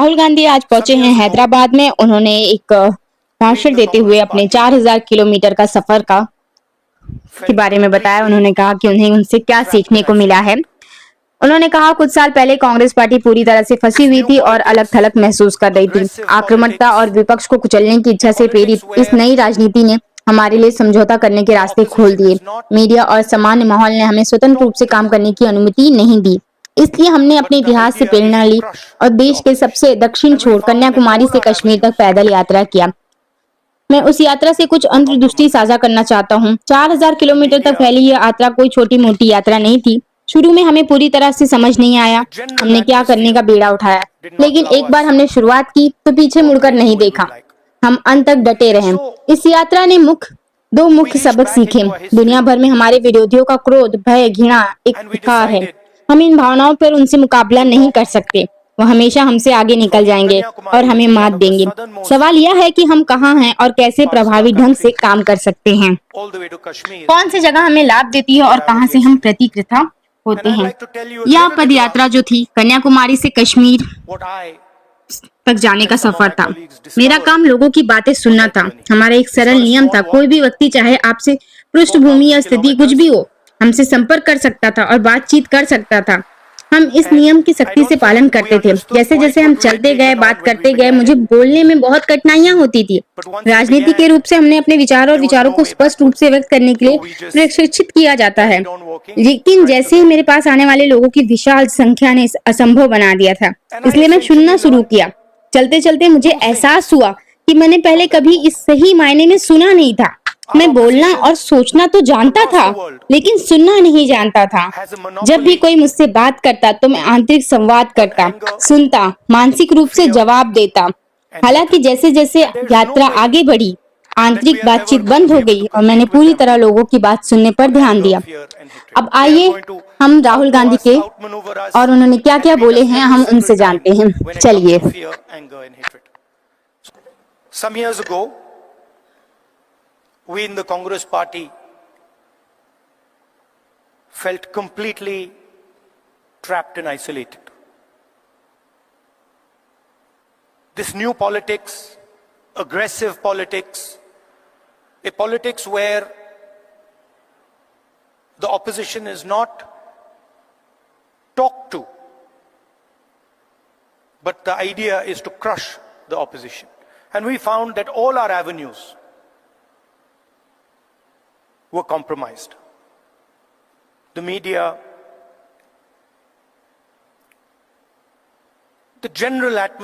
राहुल गांधी आज पहुंचे हैं हैदराबाद में। उन्होंने एक भाषण देते हुए अपने 4000 किलोमीटर का सफर के बारे में बताया। उन्होंने कहा कि उन्हें उनसे क्या सीखने को मिला है। उन्होंने कहा कुछ साल पहले कांग्रेस पार्टी पूरी तरह से फंसी हुई थी और अलग थलग महसूस कर रही थी। आक्रामकता और विपक्ष को कुचलने की इच्छा से प्रेरित इस नई राजनीति ने हमारे लिए समझौता करने के रास्ते खोल दिए। मीडिया और सामान्य माहौल ने हमें स्वतंत्र रूप से काम करने की अनुमति नहीं दी। इसलिए हमने अपने इतिहास से प्रेरणा ली और देश के सबसे दक्षिण छोर कन्याकुमारी से कश्मीर तक पैदल यात्रा किया। मैं उस यात्रा से कुछ अंतर्दृष्टि साझा करना चाहता हूँ। 4000 किलोमीटर तक फैली यह यात्रा कोई छोटी मोटी यात्रा नहीं थी। शुरू में हमें पूरी तरह से समझ नहीं आया हमने क्या करने का बीड़ा उठाया, लेकिन एक बार हमने शुरुआत की तो पीछे मुड़कर नहीं देखा। हम अंत तक डटे रहे। इस यात्रा ने दो मुख्य सबक सीखे। दुनिया भर में हमारे विरोधियों का क्रोध, भय, घृणा एक विकार है। हम इन भावनाओं पर उनसे मुकाबला नहीं कर सकते। वो हमेशा हमसे आगे निकल जाएंगे और हमें मात देंगे। सवाल यह है कि हम कहाँ हैं और कैसे प्रभावी ढंग से काम कर सकते हैं। कौन सी जगह हमें लाभ देती है और कहाँ से हम प्रतिकृत होते हैं। यह पद यात्रा जो थी कन्याकुमारी से कश्मीर तक जाने का सफर था। मेरा काम लोगों की बातें सुनना था। हमारा एक सरल नियम था, कोई भी व्यक्ति चाहे आपसे पृष्ठभूमि या स्थिति कुछ भी हो, हमसे संपर्क कर सकता था और बातचीत कर सकता था। हम इस नियम की सख्ती से पालन करते थे। जैसे जैसे हम चलते गए, बात करते गए, मुझे बोलने में बहुत कठिनाइयां होती थी। राजनीति के रूप से हमने अपने विचार और विचारों को स्पष्ट रूप से व्यक्त करने के लिए प्रशिक्षित किया जाता है, लेकिन जैसे ही मेरे पास आने वाले लोगों की विशाल संख्या ने इसे असंभव बना दिया था। इसलिए मैं सुनना शुरू किया। चलते चलते मुझे एहसास हुआ कि मैंने पहले कभी इस सही मायने में सुना नहीं था। मैं बोलना और सोचना तो जानता था, लेकिन सुनना नहीं जानता था। जब भी कोई मुझसे बात करता तो मैं आंतरिक संवाद करता, सुनता, मानसिक रूप से जवाब देता। हालांकि जैसे जैसे यात्रा आगे बढ़ी, आंतरिक बातचीत बंद हो गई और मैंने पूरी तरह लोगों की बात सुनने पर ध्यान दिया। अब आइए हम राहुल गांधी के और उन्होंने क्या क्या बोले हैं हम उनसे जानते हैं। चलिए। Some years ago, we in the Congress party felt completely trapped and isolated. This new politics, aggressive politics, a politics where the opposition is not talked to, but the idea is to crush the opposition. And we found that all our avenues were compromised. The media, the general atmosphere,